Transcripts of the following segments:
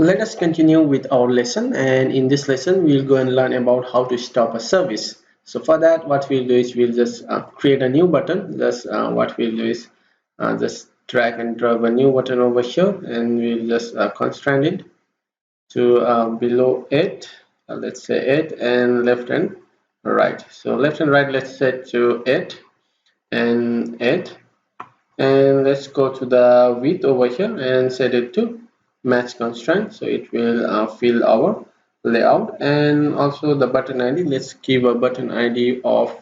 Let us continue with our lesson, and in this lesson we'll go and learn about how to stop a service. So for that, what we'll do is we'll just create a new button. What we'll do is just drag and drop a new button over here, and we'll just constrain it to below 8, let's say 8, and left and right. So left and right, let's set to 8 and 8, and let's go to the width over here and set it to match constraint, so it will fill our layout. And also the button ID, let's give a button ID of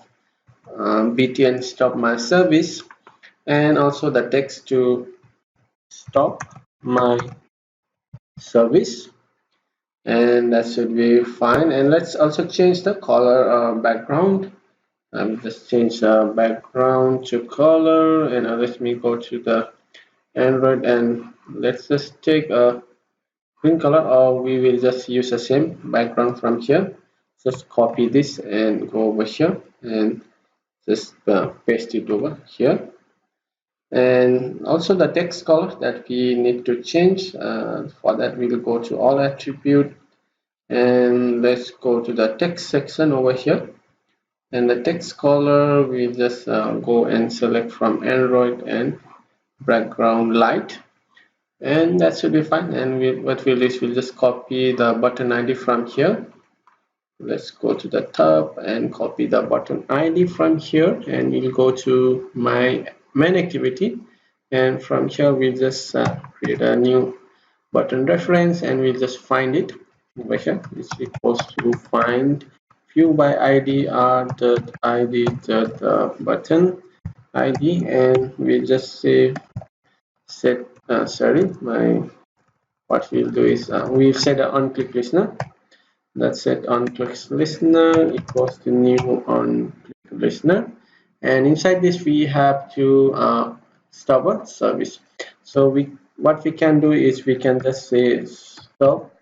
btn stop my service, and also the text to stop my service, and that should be fine. And let's also change the color background. Just change the background to color, and let me go to the Android, and let's just take a green color, or we will just use the same background from here. Just copy this and go over here and just paste it over here. And also the text color that we need to change, for that we will go to all attribute, and let's go to the text section over here, and the text color we just go and select from Android and background light, and that should be fine. And what we'll do is we'll just copy the button ID from here. Let's go to the top and copy the button ID from here, and we'll go to my main activity, and from here we'll just create a new button reference, and we'll just find it over here. It's equals to find view by id r.id button id, and we'll just say set what we'll do is we'll set an on-click listener. Let's set on-click listener equals to new on-click listener, and inside this we have to stop a service. So what we can do is we can just say stop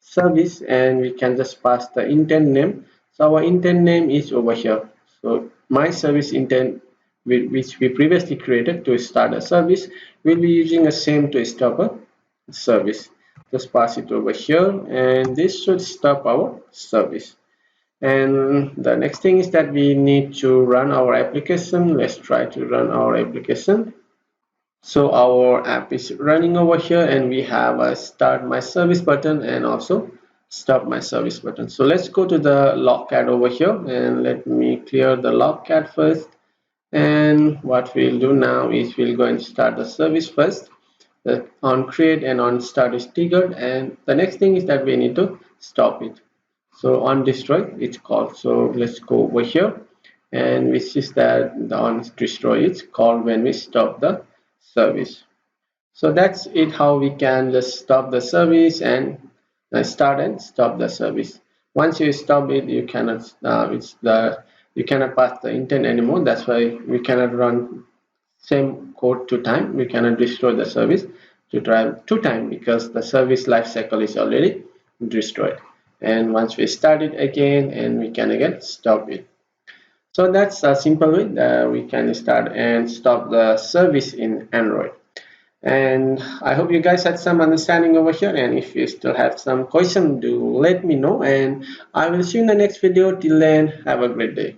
service, and we can just pass the intent name. So our intent name is over here. So my service intent, which we previously created to start a service, we'll be using the same to stop a service. Just pass it over here, and this should stop our service. And the next thing is that we need to run our application. Let's try to run our application. So our app is running over here, and we have a start my service button and also stop my service button. So let's go to the logcat over here, and let me clear the logcat first. And what we'll do now is we'll go and start the service first. The on create and on start is triggered, and the next thing is that we need to stop it. So on destroy it's called. So let's go over here, and which is that the on destroy is called when we stop the service. So that's it, how we can just stop the service and start and stop the service. Once you stop it, you cannot you cannot pass the intent anymore. That's why we cannot run same code 2 times. We cannot destroy the service to try 2 times, because the service life cycle is already destroyed. And once we start it again, and we can again stop it. So that's a simple way that we can start and stop the service in Android. And I hope you guys had some understanding over here, and if you still have some question, do let me know, and I will see you in the next video. Till then, have a great day.